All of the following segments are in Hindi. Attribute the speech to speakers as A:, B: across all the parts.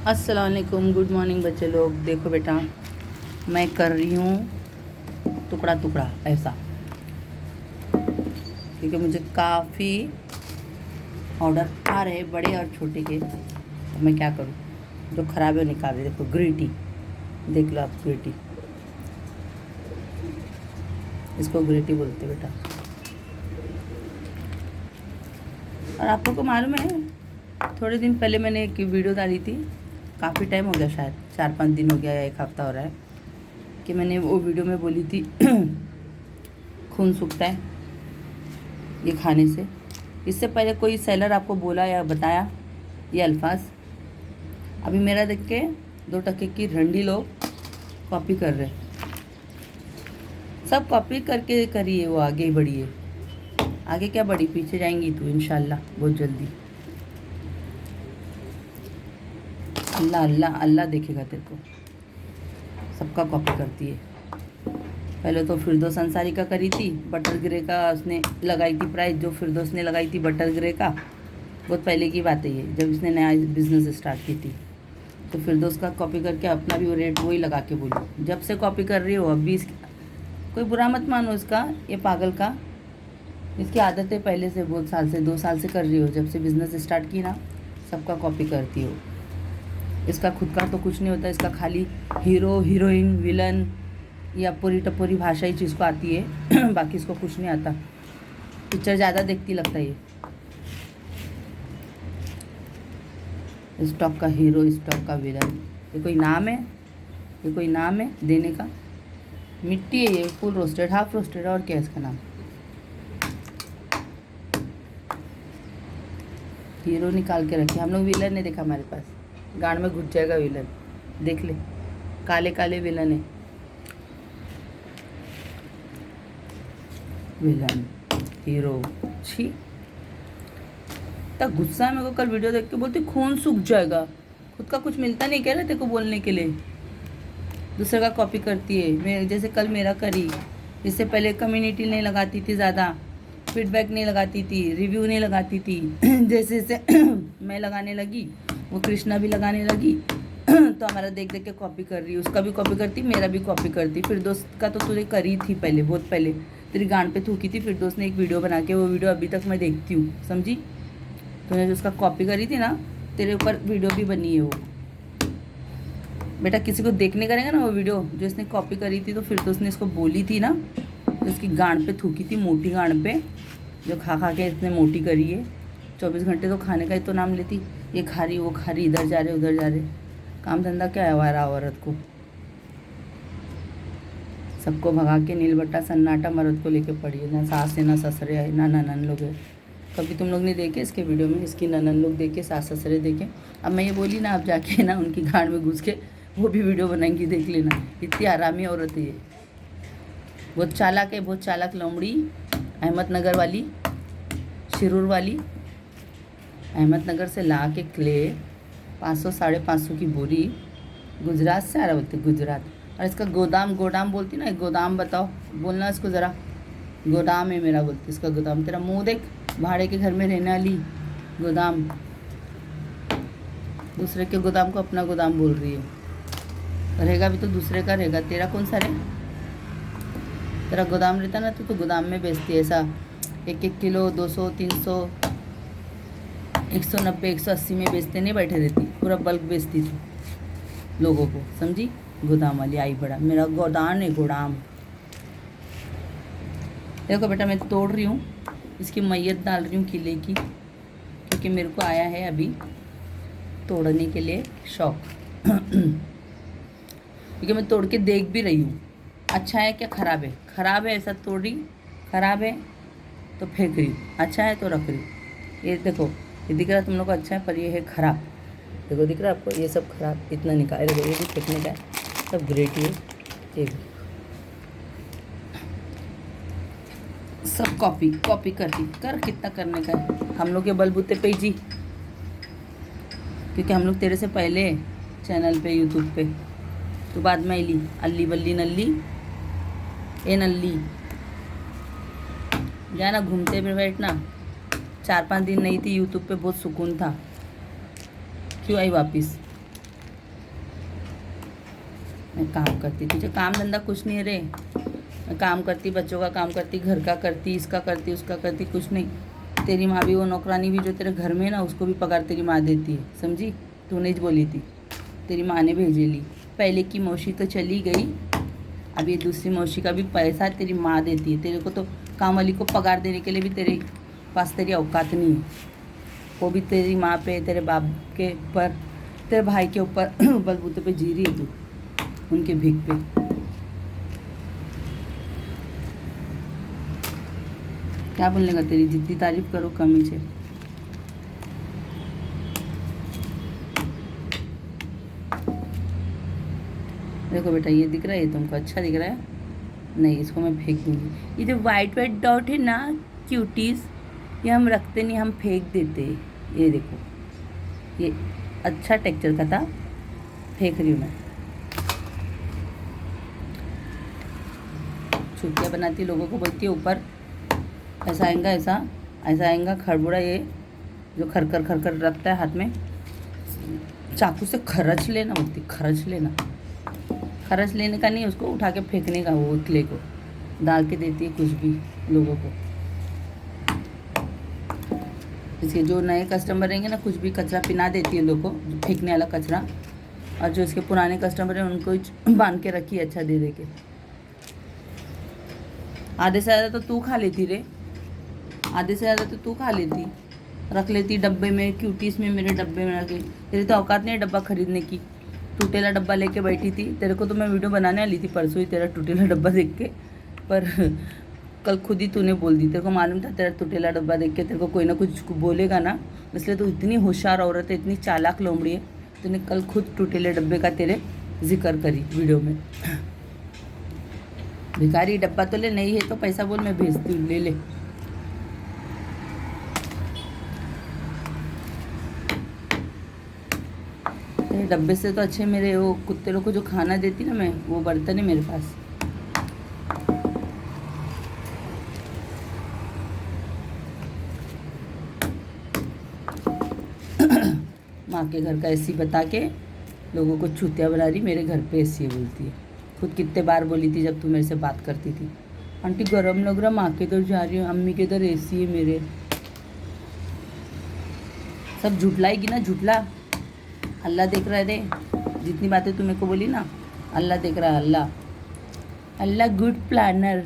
A: अस्सलाम वालेकुम, गुड मॉर्निंग बच्चे लोग। देखो बेटा, मैं कर रही हूँ टुकड़ा टुकड़ा ऐसा, क्योंकि मुझे काफ़ी ऑर्डर आ रहे बड़े और छोटे के। तो मैं क्या करूँ, जो ख़राब है वो निकाल रही। देखो ग्रीटी, देख लो आप, ग्रीटी, इसको ग्रीटी बोलते बेटा। और आप लोग को मालूम है, थोड़े दिन पहले मैंने एक वीडियो डाली थी, काफ़ी टाइम हो गया, शायद 4-5 दिन हो गया या एक हफ़्ता हो रहा है, कि मैंने वो वीडियो में बोली थी खून सूखता है ये खाने से। इससे पहले कोई सेलर आपको बोला या बताया ये अल्फाज? अभी मेरा देख के 2 टके की रंडी लोग कॉपी कर रहे, सब कॉपी करके करिए, वो आगे ही बढ़िए। आगे क्या बढ़ी, पीछे जाएंगी तू इंशाल्लाह बहुत जल्दी। अल्लाह अल्लाह अल्लाह देखेगा तेरे को। सबका कॉपी करती है। पहले तो फिरदौस अंसारी का करी थी, बटर ग्रे का उसने लगाई थी प्राइस, जो फिरदौस ने लगाई थी बटर ग्रे का। बहुत पहले की बात है ये, जब इसने नया बिज़नेस स्टार्ट की थी। तो फिरदौस का कॉपी करके अपना भी वो रेट वही लगा के बोली। जब से कॉपी कर रही हो, अब भी कोई बुरा मत मानो इसका, ये पागल का। इसकी आदत है पहले से, बहुत साल से, 2 साल से कर रही हो, जब से बिज़नेस स्टार्ट की ना, सबका कॉपी करती हो। इसका खुद का तो कुछ नहीं होता, इसका खाली हीरो हीरोइन विलन या पूरी टपोरी भाषा ही चीज़ को आती है बाकी इसको कुछ नहीं आता। पिक्चर ज़्यादा देखती लगता है ये। स्टॉक का हीरो, स्टॉक का विलन, ये कोई नाम है? ये कोई नाम है देने का? मिट्टी है ये, फुल रोस्टेड, हाफ रोस्टेड, और क्या है इसका नाम? हीरो निकाल के रखे हम लोग, विलन ने देखा हमारे पास, गांड में घुस जाएगा विलन, देख ले, काले काले विलन है, विलन हीरो। छी, तक गुस्सा है मेरे को। कल वीडियो देख के बोलती खून सूख जाएगा, खुद का कुछ मिलता नहीं क्या तेरे को बोलने के लिए? दूसरे का कॉपी करती है। मैं जैसे कल मेरा करी, इससे पहले कम्युनिटी नहीं लगाती थी, ज़्यादा फीडबैक नहीं लगाती थी, रिव्यू नहीं लगाती थी जैसे जैसे मैं लगाने लगी, वो कृष्णा भी लगाने लगी तो हमारा देख देख के कॉपी कर रही, उसका भी कॉपी करती, मेरा भी कॉपी करती। फिर दोस्त का तो तुझे करी थी पहले, बहुत पहले तेरी गांड पे थूकी थी। फिर दोस्त ने एक वीडियो बना के, वो वीडियो अभी तक मैं देखती हूँ, समझी? तूने जो उसका कॉपी करी थी ना, तेरे ऊपर वीडियो भी बनी है वो। बेटा किसी को देखने करेगा ना वो वीडियो जो इसने कॉपी करी थी, तो फिर तो उसने इसको बोली थी ना, तो इसकी गांड पे थूकी थी, मोटी गांड पे, जो खा खा के इसने मोटी करी है। 24 घंटे तो खाने का ही तो नाम लेती, ये खा रही वो खा रही, इधर जा रहे उधर जा रहे, काम धंधा क्या है हमारा औरत को? सबको भगा के नीलबट्टा सन्नाटा मर्द को लेके पड़ी है, ना सास है ना ससुरे है ना ननन लोग है। कभी तुम लोग ने देखे इसके वीडियो में, इसकी ननन लोग देखे, सास ससुरे देखे? अब मैं ये बोली ना, आप जाके ना उनकी गांड में घुस के वो भी वीडियो बनाएंगी, देख लेना। इतनी आरामी औरत है ये, बहुत चालाक है, बहुत चालाक लोमड़ी। अहमदनगर वाली, शिरूर वाली, अहमदनगर से ला के क्ले 500-550 की बोरी, गुजरात से आ रहा बोलते, गुजरात। और इसका गोदाम, गोदाम बोलती ना, एक गोदाम बताओ, बोलना इसको ज़रा। गोदाम है मेरा बोलती, इसका गोदाम। तेरा मुंह देख, भाड़े के घर में रहने वाली, गोदाम। दूसरे के गोदाम को अपना गोदाम बोल रही है। रहेगा भी तो दूसरे का रहेगा, तेरा कौन सा रहे? तेरा गोदाम रहता ना तो गोदाम में बेचती है ऐसा, 1-1 किलो 200, 300, 190, 180 में बेचते नहीं बैठे रहती, पूरा बल्क बेचती थी लोगों को, समझी? गोदाम वाली आई बड़ा, मेरा गोदाम है, गोदाम। देखो बेटा, मैं तोड़ रही हूँ, इसकी मैयत डाल रही हूँ किले की, क्योंकि मेरे को आया है अभी तोड़ने के लिए शौक क्योंकि मैं तोड़ के देख भी रही हूँ, अच्छा है क्या ख़राब है? ख़राब है ऐसा तोड़ रही, ख़राब है तो फेंक रही, अच्छा है तो रख रही। ये देखो, ये दिख रहा है तुम लोग को अच्छा है, पर ये है ख़राब। देखो दिख रहा है आपको, ये सब ख़राब, इतना निकाल, देखो ये भी फेंकने का है, सब ग्रेट है ये। सब कॉपी कॉपी करती कर, कितना करने का है हम लोग के बलबूते पे जी, क्योंकि हम लोग तेरे से पहले चैनल पे, यूट्यूब पे, तो बाद में अली अल्ली बल्ली नल्ली ए नल्ली। जाना घूमते पे बैठना, 4-5 दिन नहीं थी यूट्यूब पे, बहुत सुकून था। क्यों आई वापस? मैं काम करती, तुझे काम धंधा कुछ नहीं है रे। मैं काम करती, बच्चों का काम करती, घर का करती, इसका करती, उसका करती, कुछ नहीं। तेरी माँ भी वो नौकरानी भी जो तेरे घर में है ना, उसको भी पगार तेरी माँ देती है, समझी? तूने बोली थी, तेरी माँ ने भेजे ली। पहले की मौसी तो चली गई, अब ये दूसरी मौसी का भी पैसा तेरी माँ देती है। तेरे को तो काम वाली को पगार देने के लिए भी तेरे पास तेरी औकात नहीं है। वो भी तेरी माँ पे, तेरे बाप के ऊपर, तेरे भाई के ऊपर बलबूते पे जी रही है तू, उनके भीख पे। क्या बोलने का, तेरी जितनी तारीफ करो कमी से। देखो बेटा, ये दिख रहा है, ये तुमको अच्छा दिख रहा है? नहीं, इसको मैं फेंक दूँगी। ये जो वाइट वाइट डॉट है ना, क्यूटीज, ये हम रखते नहीं, हम फेंक देते। ये देखो, ये अच्छा टेक्सचर का था, फेंक रही हूँ मैं। छुट्टियाँ बनाती लोगों को, बोलती है ऊपर ऐसा आएगा, ऐसा ऐसा आएगा खड़बुड़ा, ये जो खरकर खरकर रखता है हाथ में, चाकू से खरच लेना, बोलती खरच लेना। खरच लेने का नहीं, उसको उठा के फेंकने का, वो क्ले को डाल के देती है कुछ भी लोगों को। इसके जो नए कस्टमर रहेंगे ना, कुछ भी कचरा पिना देती है लोगों को, फेंकने वाला कचरा। और जो इसके पुराने कस्टमर हैं, उनको बांध के रखी अच्छा दे दे के। आधे से ज़्यादा तो तू खा लेती रे, आधे से ज़्यादा तो तू खा लेती, रख लेती डब्बे में, क्यूटीज में, मेरे डब्बे में रखी। तेरी तो औकात नहीं है डब्बा खरीदने की। टूटेला डब्बा लेके बैठी थी, तेरे को तो मैं वीडियो बनाने वाली थी परसों ही, तेरा टूटेला डब्बा देख के, पर कल खुद ही तूने बोल दी। तेरे को मालूम था तेरा टूटेला डब्बा देख के तेरे को कोई ना कुछ बोलेगा ना, इसलिए तू इतनी होशियार औरत है, इतनी चालाक लोमड़ी है, तूने कल खुद टूटेले डब्बे का तेरे जिक्र करी वीडियो में। भिखारी डब्बा तो ले, नहीं है तो पैसा बोल, मैं भेजती हूँ, ले ले। तेरे डब्बे से तो अच्छे मेरे वो कुत्ते लोग को जो खाना देती ना मैं, वो बर्तन है मेरे पास। माँ के घर का एसी बता के लोगों को चूतिया बना रही, मेरे घर पे एसी है बोलती है। खुद कितने बार बोली थी जब तू मेरे से बात करती थी, आंटी गरम लग रहा, माँ के इधर जा रही हूँ, अम्मी के इधर एसी है मेरे। सब झुटलाएगी ना, झुटला। अल्लाह देख रहा है रे, जितनी बातें तू मेरे को बोली ना, अल्लाह देख रहा है। अल्लाह, अल्लाह गुड प्लानर,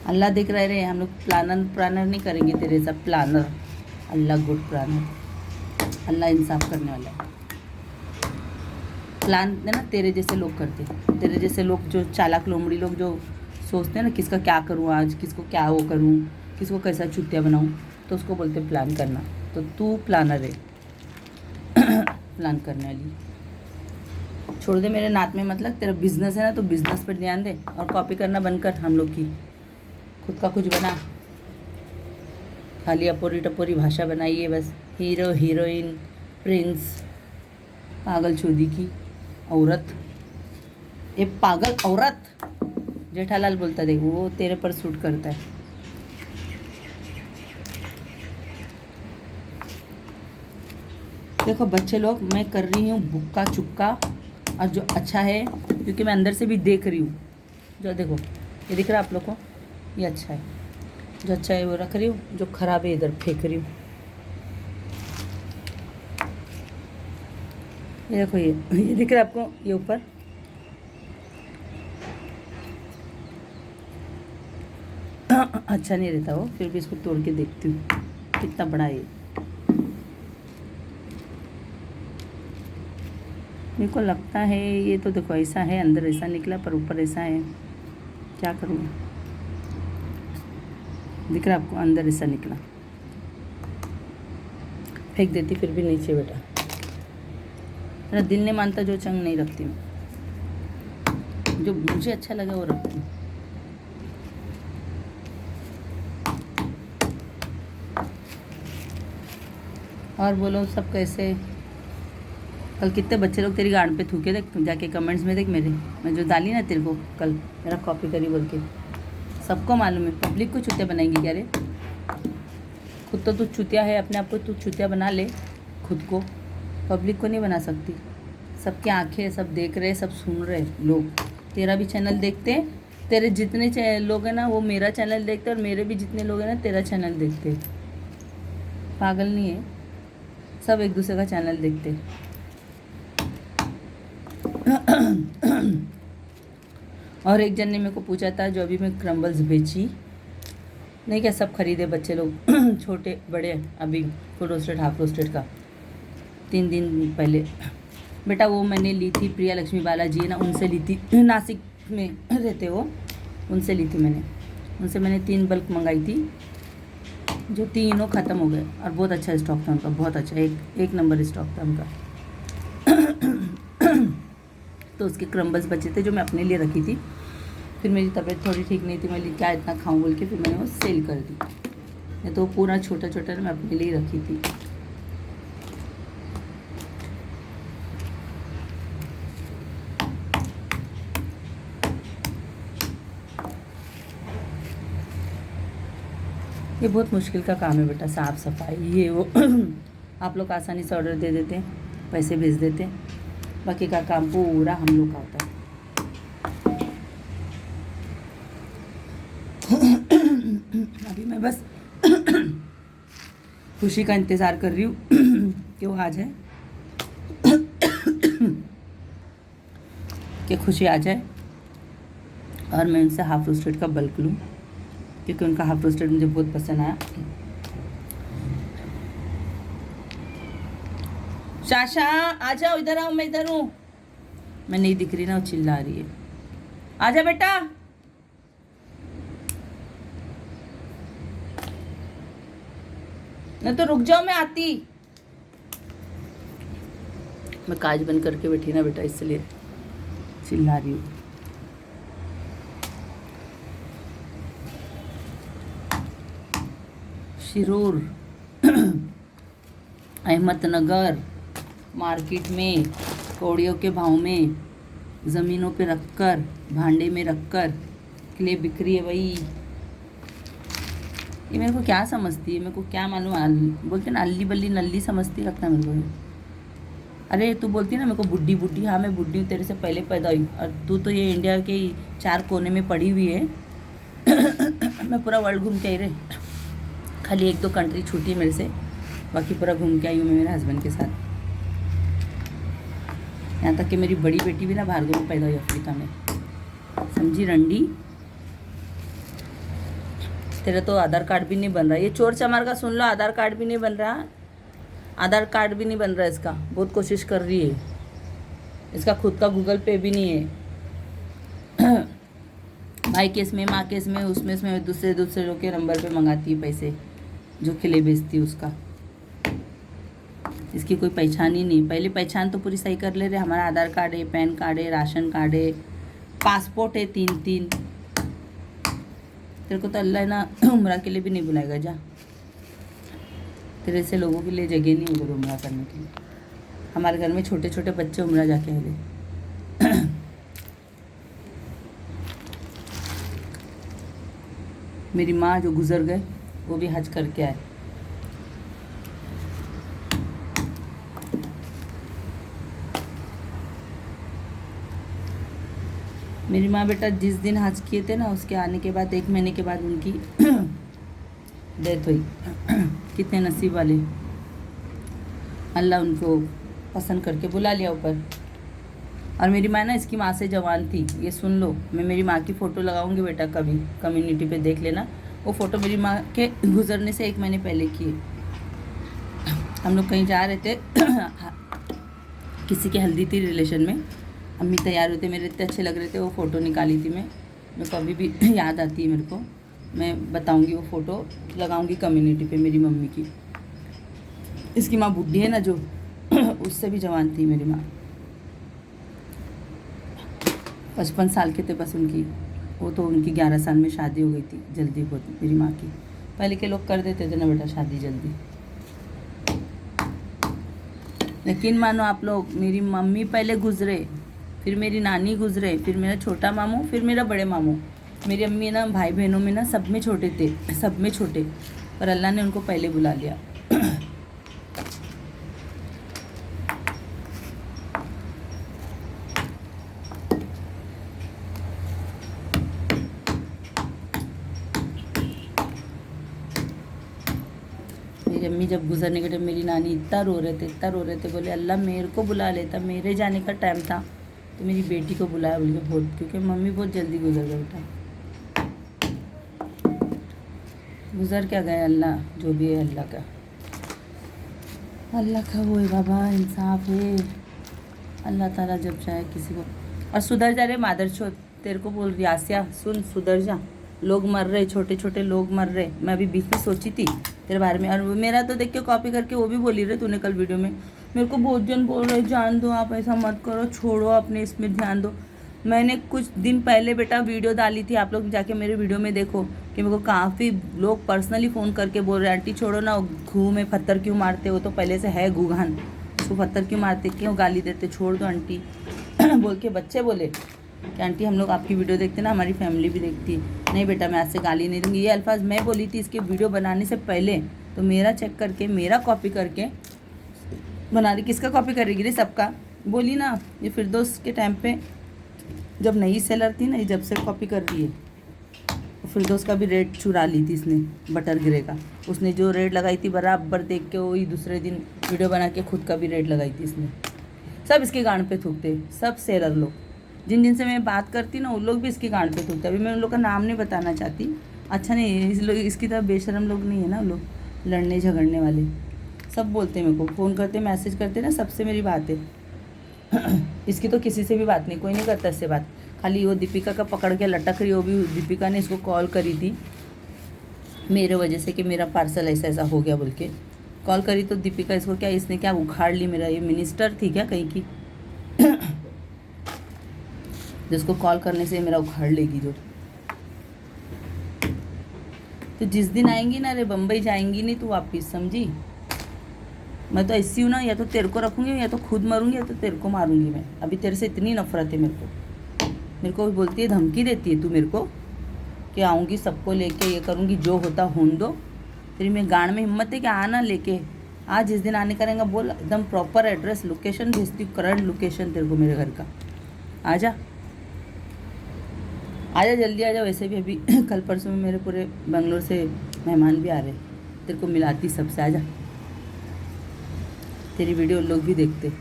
A: अल्लाह देख रहा है रे। हम लोग प्लानर नहीं करेंगे तेरे सब, प्लानर। अल्लाह गुड प्लानर, अल्लाह इंसाफ करने वाला है। प्लान है ना तेरे जैसे लोग करते, तेरे जैसे लोग जो चालाक लोमड़ी लोग जो सोचते हैं ना, किसका क्या करूँ आज, किसको क्या वो करूँ, किसको कैसा चुतिया बनाऊँ, तो उसको बोलते प्लान करना। तो तू प्लानर है, प्लान करने वाली। छोड़ दे मेरे नाक में, मतलब तेरा बिजनेस है ना, तो बिजनेस पर ध्यान दे और कॉपी करना बंद कर हम लोग की। खुद का कुछ बना, खाली अपोरी टपोरी भाषा बनाइए बस। हीरो हीरोइन प्रिंस, पागल चोदी की औरत, ये पागल औरत। जेठालाल बोलता देख, वो तेरे पर सूट करता है। देखो बच्चे लोग, मैं कर रही हूँ बुक्का चुक्का, और जो अच्छा है, क्योंकि मैं अंदर से भी देख रही हूँ। जो देखो, ये दिख रहा है आप लोग को, ये अच्छा है, जो अच्छा है वो रख रही हूँ, जो खराब है इधर फेंक रही हूँ। ये देखो, ये दिख रहा है आपको, ये ऊपर अच्छा नहीं रहता वो, फिर भी इसको तोड़ के देखती हूँ कितना बड़ा है। मेरे को लगता है ये तो देखो ऐसा है, अंदर ऐसा निकला पर ऊपर ऐसा है, क्या करूँ। दिख रहा है आपको, अंदर ऐसा निकला, फेंक देती फिर भी नीचे। बेटा मेरा दिल नहीं मानता, जो चंग नहीं रखती मैं, जो मुझे अच्छा लगा वो रखती हूँ। और बोलो सब कैसे? कल कितने बच्चे लोग तेरी गांड पे थूके, देख जाके कमेंट्स में देख मेरे, मैं जो डाली ना तेरे को कल, मेरा कॉपी करी बोल के। सबको मालूम है, पब्लिक को चुतिया बनाएंगी क्या रे? खुद तो तू चुतिया है, अपने आप को तू चुतिया बना ले खुद को, पब्लिक को नहीं बना सकती। सबकी आंखें सब देख रहे, सब सुन रहे लोग। तेरा भी चैनल देखते, तेरे जितने लोग हैं ना वो मेरा चैनल देखते, और मेरे भी जितने लोग हैं ना तेरा चैनल देखते। पागल नहीं है, सब एक दूसरे का चैनल देखते। और एक जन ने मेरे को पूछा था, जो अभी मैं क्रम्बल्स बेची नहीं, क्या सब खरीदे बच्चे लोग छोटे बड़े, अभी फुल रोस्टेड हाफ रोस्टेड का 3 दिन पहले। बेटा वो मैंने ली थी, प्रिया लक्ष्मी बालाजी है ना, उनसे ली थी, नासिक में रहते वो, उनसे ली थी मैंने। उनसे मैंने 3 बल्क मंगाई थी, जो तीनों ख़त्म हो गए। और बहुत अच्छा स्टॉक था उनका, बहुत अच्छा, एक नंबर स्टॉक था उनका। तो उसके क्रम्बल्स बचे थे जो मैं अपने लिए रखी थी। फिर मेरी तबीयत थोड़ी ठीक नहीं थी, मैं क्या इतना खाऊं बोल के फिर मैंने वो सेल कर दी। नहीं तो पूरा छोटा छोटा मैं अपने लिए रखी थी। ये बहुत मुश्किल का काम है बेटा, साफ़ सफाई ये वो। आप लोग आसानी से ऑर्डर दे देते हैं, पैसे भेज देते हैं, बाकी का काम पूरा हम लोग का होता है। अभी मैं बस खुशी का इंतज़ार कर रही हूँ कि वो आ जाए, कि खुशी आ जाए और मैं उनसे हाफ रोस्टेड का बल्क लूँ, क्योंकि उनका हाफ रोस्टेड मुझे बहुत पसंद आया। शाशा आ जाओ, इधर आओ, मैं इधर हूँ। मैं नहीं दिख रही ना, वो चिल्ला रही है। आजा बेटा, नहीं तो रुक जाओ, मैं आती। मैं काज बंद करके बैठी ना बेटा, इसलिए चिल्ला रही हूँ। शिरूर अहमदनगर मार्केट में कौड़ियों के भाव में ज़मीनों पे रखकर, भांडे में रखकर क्ले बिक्री है भाई। ये मेरे को क्या समझती है, मेरे को क्या मालूम, बोलते ना अल्ली बल्ली नल्ली समझती लगता है मेरे को। अरे तू बोलती ना मेरे को बुड्ढी बुड्ढी, हाँ मैं बुड्ढी हूँ, तेरे से पहले पैदा हुई, और तू तो ये इंडिया के 4 कोने में पड़ी हुई है। मैं पूरा वर्ल्ड घूम के आई रे, खाली 1-2 कंट्री छूटी मेरे से, बाकी पूरा घूम के आई हूँ मैं मेरे हस्बैंड के साथ। यहाँ तक कि मेरी बड़ी बेटी भी ना भार्गव में पैदा हुई, अफ्रीका में, समझी रंडी। तेरा तो आधार कार्ड भी नहीं बन रहा, ये चोर चमार का सुन लो, आधार कार्ड भी नहीं बन रहा, आधार कार्ड भी नहीं बन रहा इसका। बहुत कोशिश कर रही है, इसका खुद का गूगल पे भी नहीं है। भाई केस में, माँ केस में, उसमें इसमें दूसरे लोग के नंबर पे मंगाती है पैसे, जो खिले बेचती है उसका। इसकी कोई पहचान ही नहीं। पहले पहचान तो पूरी सही कर ले रहे, हमारा आधार कार्ड है, पैन कार्ड है, राशन कार्ड है, पासपोर्ट है 3 तेरे को तो अल्लाह ना उम्रा के लिए भी नहीं बुलाएगा, जा। तेरे से लोगों के लिए जगह नहीं उधर उम्रा करने के लिए। हमारे घर में छोटे छोटे बच्चे उम्रा जाके आए। मेरी माँ जो गुजर गए वो भी हज करके आए। मेरी माँ बेटा जिस दिन हज किए थे ना, उसके आने के बाद 1 महीने के बाद उनकी डेथ हुई। कितने नसीब वाले, अल्लाह उनको पसंद करके बुला लिया ऊपर। और मेरी माँ ना इसकी माँ से जवान थी, ये सुन लो। मैं मेरी माँ की फ़ोटो लगाऊंगी बेटा, कभी कम्युनिटी पे देख लेना। वो फ़ोटो मेरी माँ के गुजरने से 1 महीने पहले की है। हम लोग कहीं जा रहे थे, किसी की हल्दी थी रिलेशन में, अम्मी तैयार होते, मेरे इतने अच्छे लग रहे थे, वो फ़ोटो निकाली थी मैं। मेरे को अभी भी याद आती है मेरे को, मैं बताऊंगी वो फ़ोटो, लगाऊंगी कम्युनिटी पे मेरी मम्मी की। इसकी माँ बुढ़ी है ना जो, उससे भी जवान थी मेरी माँ। 55 साल के थे बस उनकी, वो तो उनकी 11 साल में शादी हो गई थी, जल्दी बहुत मेरी माँ की। पहले के लोग कर देते थे ना बेटा शादी जल्दी, लेकिन मानो आप लोग, मेरी मम्मी पहले गुजरे, फिर मेरी नानी गुजरे, फिर मेरा छोटा मामू, फिर मेरा बड़े मामू। मेरी अम्मी ना भाई बहनों में ना सब में छोटे थे, सब में छोटे, पर अल्लाह ने उनको पहले बुला लिया। मम्मी जब गुजरने के टाइम मेरी नानी इतना रो रहे थे, इतना रो रहे थे, बोले अल्लाह मेरे को बुला लेता, मेरे जाने का टाइम था तो मेरी बेटी को बुलाया बोल के बहुत, क्योंकि मम्मी बहुत जल्दी गुजर गए बेटा। गुजर क्या गए, अल्लाह जो भी है अल्लाह का, अल्लाह का वो है बाबा, इंसाफ है। अल्लाह ताला जब चाहे किसी को। और सुधर जा रहे मादरचोद, तेरे को बोल रही आसिया, सुन सुधर जा, लोग मर रहे, छोटे छोटे लोग मर रहे। मैं अभी बीच में सोची थी तेरे बारे में, और मेरा तो देख के कॉपी करके वो भी बोली रहे तूने कल वीडियो में, मेरे को बहुत जन बोल रहे जान दो आप, ऐसा मत करो, छोड़ो अपने इसमें ध्यान दो। मैंने कुछ दिन पहले बेटा वीडियो डाली थी, आप लोग जाके मेरे वीडियो में देखो, कि मेरे को काफ़ी लोग पर्सनली फ़ोन करके बोल रहे आंटी छोड़ो ना, घू में पत्थर क्यों मारते हो, तो पहले से है घूघान, उसको पत्थर क्यों मारते, क्यों गाली देते, छोड़ दो आंटी। बोल के बच्चे बोले कि आंटी हम लोग आपकी वीडियो देखते ना, हमारी फैमिली भी देखती। नहीं बेटा मैं आज से गाली नहीं दूँगी, ये अल्फाज मैं बोली थी इसके वीडियो बनाने से पहले, तो मेरा चेक करके, मेरा कॉपी करके बना रही। किसका कॉपी करेगी रे, सबका बोली ना। ये फिरदौस के टाइम पे जब नई सेलर थी ना, ये जब से कॉपी कर रही है, तो फिरदौस का भी रेट चुरा ली थी इसने, बटर गिरे का। उसने जो रेट लगाई थी बराबर देख के वही दूसरे दिन वीडियो बना के खुद का भी रेट लगाई थी इसने। सब इसके गांड पे थूकते, सब सेलर लोग, जिन जिनसे मैं बात करती ना, उन लोग भी इसकी गांड पे थूकते। अभी मैं उन लोग का नाम नहीं बताना चाहती, अच्छा नहीं है, इस लोग इसकी तरह बेशरम लोग नहीं है ना, लोग लड़ने झगड़ने वाले। सब बोलते मेरे को, फ़ोन करते, मैसेज करते ना, सबसे मेरी बात है। इसकी तो किसी से भी बात नहीं, कोई नहीं करता इससे बात, खाली वो दीपिका का पकड़ के लटक रही, वो भी दीपिका ने इसको कॉल करी थी मेरे वजह से, कि मेरा पार्सल ऐसा ऐसा हो गया बोल के कॉल करी, तो दीपिका इसको क्या, इसने क्या उखाड़ ली मेरा, ये मिनिस्टर थी क्या कहीं की, जिसको कॉल करने से मेरा उखाड़ लेगी जो। तो जिस दिन आएंगी ना रे, बम्बई जाएंगी नहीं तो वापिस, समझी। मैं तो ऐसी हूँ ना, या तो तेरे को रखूँगी, या तो खुद मरूंगी, या तो तेरे को मारूंगी मैं। अभी तेरे से इतनी नफरत है मेरे को बोलती है, धमकी देती है तू मेरे को कि आऊँगी सबको लेके, ये करूँगी, जो होता होने दो। तेरी में गांड में हिम्मत है कि आना लेके, आज जिस दिन आने करेंगे बोल, एकदम प्रॉपर एड्रेस लोकेशन भेजती हूँ, करंट लोकेशन तेरे को मेरे घर का। आजा आजा जल्दी आजा, वैसे भी अभी कल परसों में मेरे पूरे बेंगलोर से मेहमान भी आ रहे, तेरे को मिलाती सबसे। आजा, तेरी वीडियो लोग भी देखते।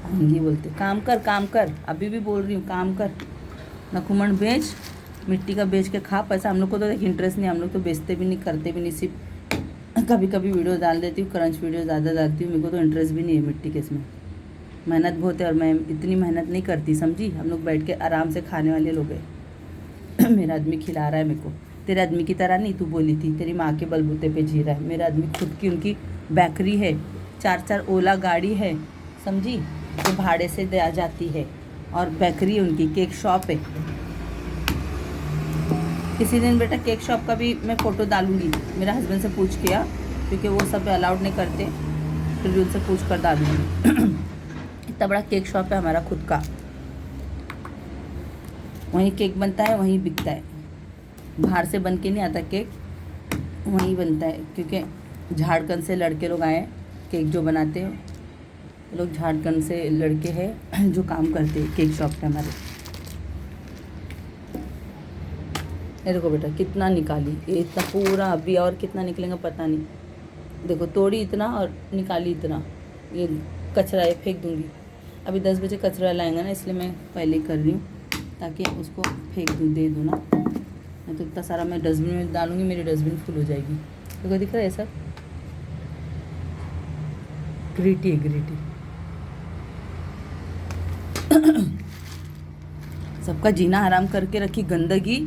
A: आएंगी बोलते, काम कर काम कर, अभी भी बोल रही हूँ काम कर, नकुमन बेच, मिट्टी का बेच के खा पैसा। हम लोग को तो देख इंटरेस्ट नहीं, हम लोग तो बेचते भी नहीं, करते भी नहीं, सिर्फ कभी कभी वीडियो डाल देती हूँ, क्रंच वीडियो ज़्यादा डालती हूँ। मेरे को तो इंटरेस्ट भी नहीं है मिट्टी के इसमें, मेहनत बहुत है और मैं इतनी मेहनत नहीं करती, समझी। हम लोग बैठ के आराम से खाने वाले लोग हैं। मेरा आदमी खिला रहा है मेरे को, तेरे आदमी की तरह नहीं। तू बोली थी तेरी माँ के बलबूते पे जी रहा है, मेरा आदमी खुद की उनकी बेकरी है, 4 ओला गाड़ी है, समझी, जो भाड़े से दे आ जाती है, और बेकरी उनकी केक शॉप है। किसी दिन बेटा केक शॉप का भी मैं फ़ोटो डालूंगी, मेरा हस्बैंड से पूछ के, क्योंकि वो सब अलाउड नहीं करते, फिर भी उनसे पूछ कर डालूंगी। इतना बड़ा केक शॉप है हमारा खुद का, वहीं केक बनता है, वहीं बिकता है, बाहर से बन के नहीं आता केक, वहीं बनता है। क्योंकि झारखंड से लड़के लोग आए, केक जो बनाते हैं लोग झारखंड से लड़के हैं जो काम करते हैं केक शॉप पे हमारे। देखो बेटा कितना निकाली, ये इतना पूरा, अभी और कितना निकलेगा पता नहीं। देखो तोड़ी इतना और निकाली इतना, ये कचरा ये फेंक दूँगी। अभी 10 बजे कचरा लाएंगे ना, इसलिए मैं पहले कर रही हूँ ताकि उसको फेंक दूँ, दे दूँ ना। नहीं तो इतना सारा मैं डस्टबिन में डालूँगी, मेरी डस्टबिन फुल हो जाएगी। देखो दिख रहा है सब, ग्रीटी है ग्रीटी। सबका जीना हराम करके रखी गंदगी,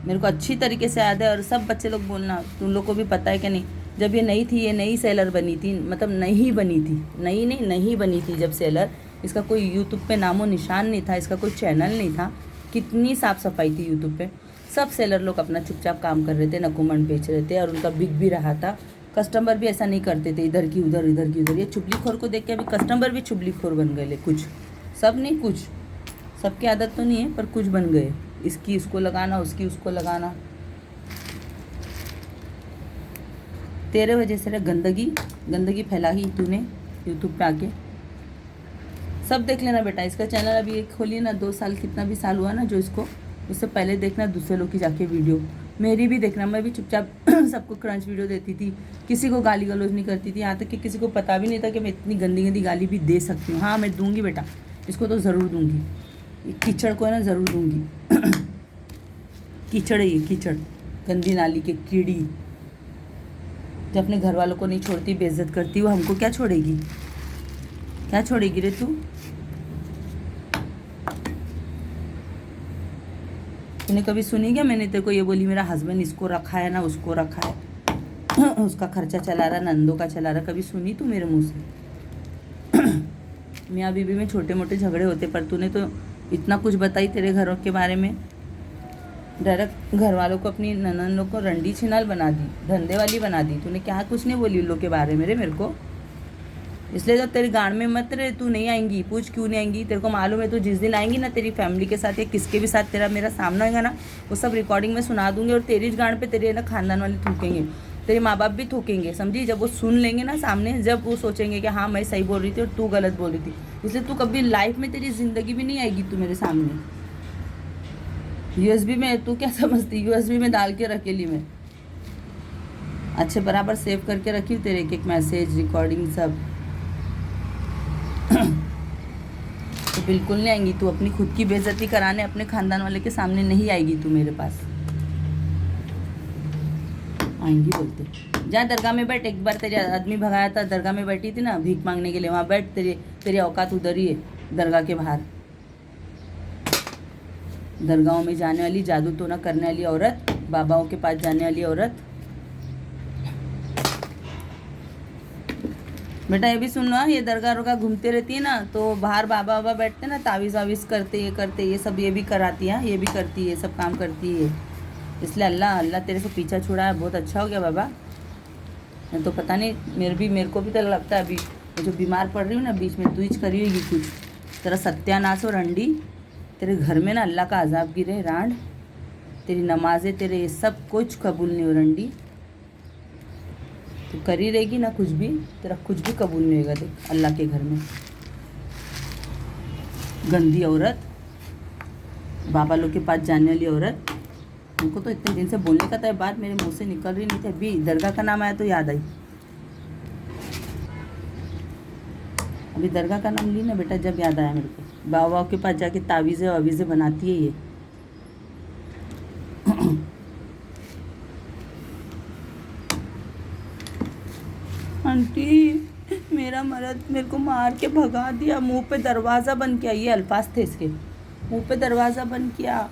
A: मेरे को अच्छी तरीके से याद है। और सब बच्चे लोग बोलना, तुम लोग को भी पता है कि नहीं, जब ये नई थी, ये नई सेलर बनी थी, मतलब नहीं बनी थी, नहीं बनी थी जब सेलर, इसका कोई यूट्यूब पे नामो निशान नहीं था, इसका कोई चैनल नहीं था। कितनी साफ़ सफाई थी यूट्यूब पे, सब सेलर लोग अपना चुपचाप काम कर रहे थे, नकुमन बेच रहे थे, और उनका बिक भी रहा था। कस्टमर भी ऐसा नहीं करते थे, इधर की उधर, इधर की उधर। ये चुगलीखोर को देख के अभी कस्टमर भी चुगलीखोर बन गए, कुछ, सब नहीं, कुछ, सबकी आदत तो नहीं है पर कुछ बन गए, इसकी उसको लगाना, उसकी उसको लगाना। तेरे वजह से गंदगी फैला ही तूने यूट्यूब पे आके। सब देख लेना बेटा, इसका चैनल अभी एक खोली ना, 2 साल, कितना भी साल हुआ ना जो इसको, उससे पहले देखना दूसरे लोग की जाके वीडियो, मेरी भी देखना। मैं भी चुपचाप सबको क्रंच वीडियो देती थी, किसी को गाली गलौज नहीं करती थी, यहाँ तक कि किसी को पता भी नहीं था कि मैं इतनी गंदी गंदी गाली भी दे सकती हूँ। हाँ मैं दूंगी बेटा, इसको तो ज़रूर दूंगी, ये कीचड़ को है ना ज़रूर दूंगी। कीचड़ है ये, कीचड़, गंदी नाली के कीड़ी। जो अपने घर वालों को नहीं छोड़ती, बेइज्जत करती, वो हमको क्या छोड़ेगी? क्या छोड़ेगी रे तू? तूने कभी सुनी क्या मैंने तेरे को ये बोली मेरा हस्बैंड इसको रखा है ना उसको रखा है, उसका खर्चा चला रहा, नंदों का चला रहा? कभी सुनी तू मेरे मुंह से? मियाँ बीबी में छोटे मोटे झगड़े होते, पर तूने तो इतना कुछ बताई तेरे घरों के बारे में। डायरेक्ट घर वालों को, अपनी ननन लोग को रंडी छिनाल बना दी, धंधे वाली बना दी। तूने क्या कुछ नहीं बोली उन लोग के बारे में रे मेरे को। इसलिए तो तेरी गांड में मत रहे, तू नहीं आएंगी। पूछ क्यों नहीं आएंगी? तेरे को मालूम है तू जिस दिन आएंगी ना तेरी फैमिली के साथ या किसके भी साथ तेरा मेरा सामना होगा ना, वो सब रिकॉर्डिंग में सुना दूंगी और तेरी गांड पे तेरे ना खानदान वाले थूकेंगे, तेरे माँ बाप भी थूकेंगे, समझी? जब वो सुन लेंगे ना सामने, जब वो सोचेंगे कि हाँ मैं सही बोल रही थी और तू गलत बोल रही थी। इसलिए तू कभी लाइफ में, तेरी ज़िंदगी भी नहीं आएगी तू मेरे सामने। यूएसबी में तू क्या समझती? यूएसबी में डाल के रखेली मैं, अच्छे बराबर सेव करके रखी हूँ तेरे एक मैसेज, रिकॉर्डिंग सब। तो बिल्कुल नहीं आएंगी तू, अपनी खुद की बेइज्जती कराने अपने खानदान वाले के सामने नहीं आएगी तू मेरे पास। आएंगी बोलते, जा दरगाह में बैठ। एक बार तेरे आदमी भगाया था, दरगाह में बैठी थी ना भीख मांगने के लिए, वहाँ बैठ, तेरी औकात उधर ही है, दरगाह के बाहर। दरगाहों में जाने वाली, जादू टोना करने वाली औरत, बाबाओं के पास जाने वाली औरत। बेटा ये भी सुनना, ये दरगाह रुगा घूमते रहती है ना, तो बाहर बाबा बाबा बैठते ना, तावीज़ वावीज़ करते, ये करते, ये सब ये भी कराती है, ये भी करती है, ये सब काम करती है। इसलिए अल्लाह तेरे से पीछा छुड़ा है, बहुत अच्छा हो गया बाबा। नहीं तो पता नहीं, मेरे को भी तो लगता है अभी जो बीमार पड़ रही हूँ ना, बीच में तू ही करी होगी कुछ, तेरा सत्यानाश और रंडी, तेरे घर में ना अल्लाह का अजाब गिरे रांड, तेरी नमाजें, तेरे ये सब कुछ कबूल नहीं हो रंडी। तो करी रहेगी ना कुछ भी, तेरा कुछ भी कबूल नहीं होगा। देख अल्लाह के घर में गंदी औरत, बाबा लोग के पास जाने वाली औरत। उनको तो इतने दिन से बोलने का था, बात मेरे मुंह से निकल रही नहीं थी, अभी दरगाह का नाम आया तो याद आई। अभी दरगाह का नाम ली ना बेटा, जब याद आया मेरे को। बाबा के पास जाके तावीज़ें वावीज़ें बनाती है ये। आंटी मेरा मर्द मेरे को मार के भगा दिया, मुंह पे दरवाज़ा बंद किया, ये अल्फाज थे इसके, मुंह पे दरवाज़ा बंद किया।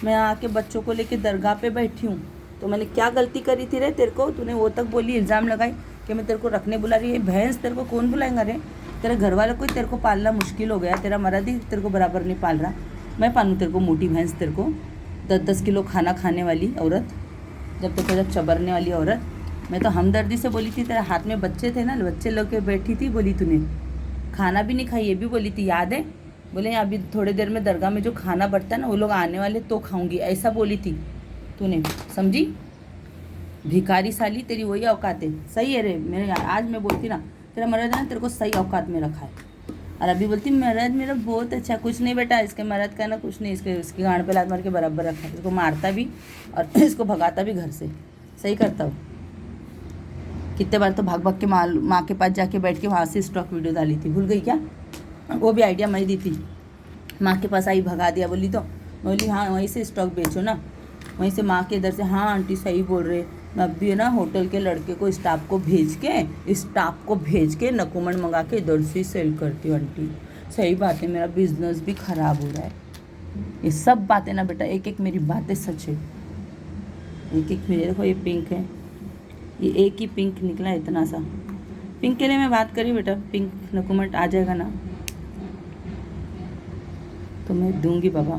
A: मैं आके बच्चों को लेके दरगाह पे बैठी हूँ, तो मैंने क्या गलती करी थी रे तेरे को? तूने वो तक बोली, इल्ज़ाम लगाई कि मैं तेरे को रखने बुला रही है। भैंस, तेरे को कौन बुलाएगा रे? तेरे घर वालों को तेरे को पालना मुश्किल हो गया, तेरा मर्द ही तेरे को बराबर नहीं पाल रहा। मैं पालूँ तेरे को मोटी भैंस, तेरे को 10-10 किलो खाना खाने वाली औरत, जब तक तेरा चबरने वाली औरत। मैं तो हमदर्दी से बोली थी, तेरे हाथ में बच्चे थे ना, बच्चे लोग के बैठी थी, बोली तूने खाना भी नहीं खाई, ये भी बोली थी, याद है? बोले अभी थोड़ी देर में दरगाह में जो खाना बढ़ता है ना, वो लोग आने वाले तो खाऊंगी, ऐसा बोली थी तूने, समझी? भिखारी साली, तेरी वही औकात है। सही है रे, मेरे आज मैं बोलती ना, तेरा मर्द है ना, तेरे को सही औकात में रखा है, और अभी बोलती मर्द मेरा बहुत अच्छा। कुछ नहीं बेटा, इसके मर्द का ना कुछ नहीं, इसकी गांड पे लात मार के बराबर रखा है। इसको मारता भी और इसको भगाता भी घर से, सही करता हूँ। कितने बार तो भाग भाग के माँ के पास जाके बैठ के वहाँ से स्टॉक वीडियो डाली थी, भूल गई क्या? वो भी आइडिया मैं दी थी, माँ के पास आई भगा दिया, बोली तो मैं बोली हाँ वहीं से स्टॉक बेचो ना, वहीं से माँ के इधर से। हाँ आंटी सही बोल रहे, मैं अब भी है ना होटल के लड़के को स्टाफ को भेज के नकुमन मंगा के इधर से सेल करती हूँ आंटी। सही बात है, मेरा बिजनेस भी ख़राब हो रहा है। ये सब बातें ना बेटा, एक एक मेरी बातें सच है, एक एक मेरे। देखो ये पिंक है, ये एक ही पिंक निकला है इतना सा। पिंक के लिए मैं बात करी बेटा, पिंक नकुमट आ जाएगा ना तो मैं दूंगी बाबा।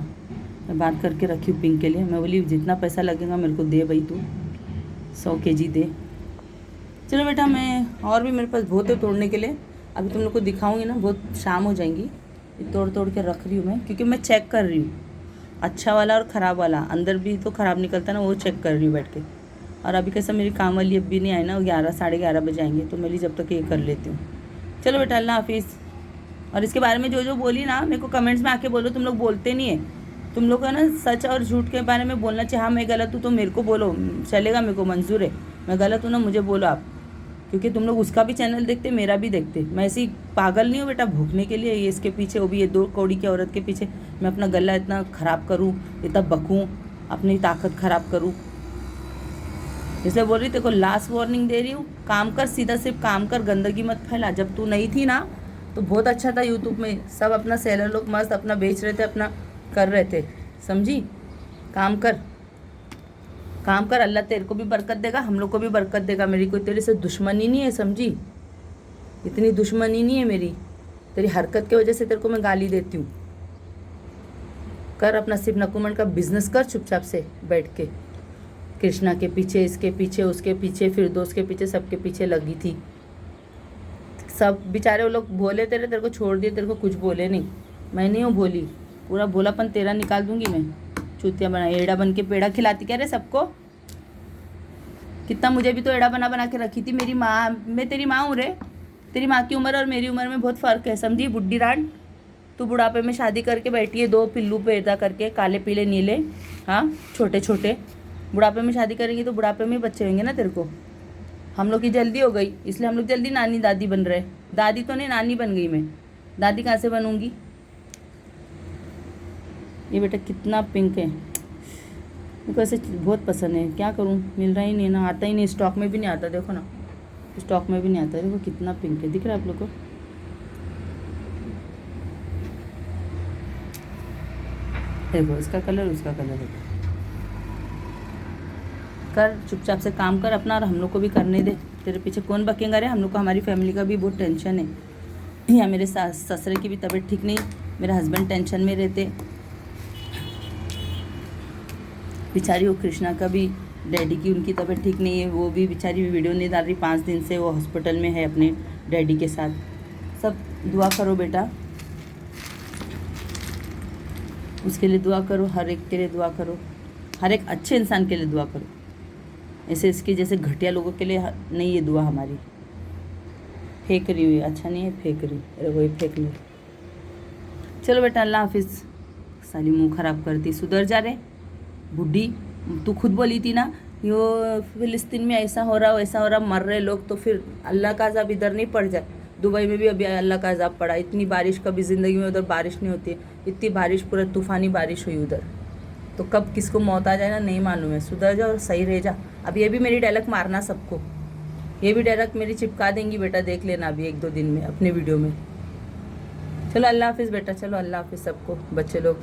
A: मैं बात करके रखी हूँ पिंक के लिए। मैं बोली जितना पैसा लगेगा मेरे को दे भाई, तू 100 kg दे। चलो बेटा, मैं और भी मेरे पास बहुत है तोड़ने के लिए, अभी तुम लोग को दिखाऊंगी ना, बहुत शाम हो जाएंगी। ये तोड़ तोड़ के रख रही हूँ मैं, क्योंकि मैं चेक कर रही हूँ अच्छा वाला और ख़राब वाला, अंदर भी तो ख़राब निकलता ना, वो चेक कर रही हूँ बैठ के। और अभी कैसा मेरी काम वाली अब भी नहीं आई ना, 11 साढ़े 11 बजे आएंगे, तो मेरी जब तक ये कर लेती हूँ। चलो बेटा, अल्लाह हाफिज़। और इसके बारे में जो जो बोली ना, मेरे को कमेंट्स में आके बोलो, तुम लोग बोलते नहीं है, तुम लोग का ना सच और झूठ के बारे में बोलना चाहिए। हाँ मैं गलत हूँ तो मेरे को बोलो, चलेगा, मेरे को मंजूर है। मैं गलत हूँ ना, मुझे बोलो आप, क्योंकि तुम लोग उसका भी चैनल देखते, मेरा भी देखते। मैं ऐसी पागल नहीं हूँ बेटा भूखने के लिए, ये इसके पीछे, वो भी ये 2 कौड़ी की औरत के पीछे मैं अपना गला इतना ख़राब करूँ, इतना बकूँ, अपनी ताकत ख़राब करूँ। इसलिए बोल रही, तेरे को लास्ट वार्निंग दे रही हूँ, काम कर, सीधा सिर्फ काम कर, गंदगी मत फैला। जब तू नहीं थी ना तो बहुत अच्छा था यूट्यूब में, सब अपना सेलर लोग मस्त अपना बेच रहे थे, अपना कर रहे थे, समझी। काम कर, काम कर, अल्लाह तेरे को भी बरकत देगा, हम लोग को भी बरकत देगा। मेरी कोई तेरे से दुश्मनी नहीं है, समझी, इतनी दुश्मनी नहीं है मेरी, तेरी हरकत की वजह से तेरे को मैं गाली देती हूँ। कर अपना सिर्फ नकुमन का बिजनेस कर, चुपचाप से बैठ के। कृष्णा के पीछे, इसके पीछे, उसके पीछे, फिर दोस्त के पीछे, सबके पीछे लगी थी। सब बेचारे वो लोग भोले तेरे को छोड़ दिए, तेरे को कुछ बोले नहीं। मैं नहीं हूँ भोली, पूरा भोलापन तेरा निकाल दूंगी मैं। चूतिया बना, एड़ा बन के पेड़ा खिलाती क्या रे सबको। कितना मुझे भी तो एड़ा बना बना के रखी थी मेरी माँ। मैं तेरी माँ हूँ रे, तेरी माँ की उम्र और मेरी उम्र में बहुत फ़र्क है, समझी बुड्ढी रान। तू बुढ़ापे में शादी करके बैठी है, 2 पिल्लू पैदा करके, काले पीले नीले, हाँ छोटे छोटे। बुढ़ापे में शादी करेंगी तो बुढ़ापे में बच्चे होंगे ना तेरे को। हम लोग की जल्दी हो गई, इसलिए हम लोग जल्दी नानी दादी बन रहे। दादी तो नहीं, नानी बन गई मैं, दादी कहाँ से बनूंगी। ये बेटा कितना पिंक है, मेरे को ऐसे बहुत पसंद है, क्या करूँ, मिल रहा ही नहीं ना, आता ही नहीं, स्टॉक में भी नहीं आता, देखो ना, स्टॉक में भी नहीं आता। देखो कितना पिंक है, दिख रहा है आप लोग को। देखो इसका कलर, उसका कलर देखो। कर चुपचाप से काम कर अपना, और हम लोग को भी करने दे। तेरे पीछे कौन बकेगा रे, हम लोग को, हमारी फैमिली का भी बहुत टेंशन है। या मेरे ससुर की भी तबीयत ठीक नहीं, मेरे हस्बैंड टेंशन में रहते। बेचारी वो कृष्णा का भी, डैडी की, उनकी तबीयत ठीक नहीं है, वो भी बेचारी वीडियो नहीं डाल रही, 5 दिन से वो हॉस्पिटल में है अपने डैडी के साथ। सब दुआ करो बेटा, उसके लिए दुआ करो, हर एक के लिए दुआ करो, हर एक अच्छे इंसान के लिए दुआ करो। ऐसे इसके जैसे घटिया लोगों के लिए नहीं, ये दुआ हमारी। फेंक रही हुई, अच्छा नहीं है, फेंक रही, अरे वही फेंक ली। चलो बेटा, अल्लाह हाफिज़। साली मुंह ख़राब करती, सुधर जा रे बुढ़ी। तू खुद बोली थी ना, यो फिलिस्तीन में ऐसा हो रहा, वैसा हो रहा, मर रहे लोग, तो फिर अल्लाह का अज़ाब इधर नहीं पड़ जाए। दुबई में भी अभी अल्लाह का अज़ाब पड़ा, इतनी बारिश कभी ज़िंदगी में उधर बारिश नहीं होती, इतनी बारिश, पूरा तूफ़ानी बारिश हुई उधर। तो कब किसको मौत आ जाए ना, नहीं मालूम है। सुधर जा और सही रह जा। अब ये भी मेरी डायलॉग मारना सबको, ये भी डायलॉग मेरी चिपका देंगी बेटा, देख लेना अभी 1-2 दिन में अपने वीडियो में। चलो अल्लाह हाफिज़ बेटा, चलो अल्लाह हाफिज़ सबको, बच्चे लोग।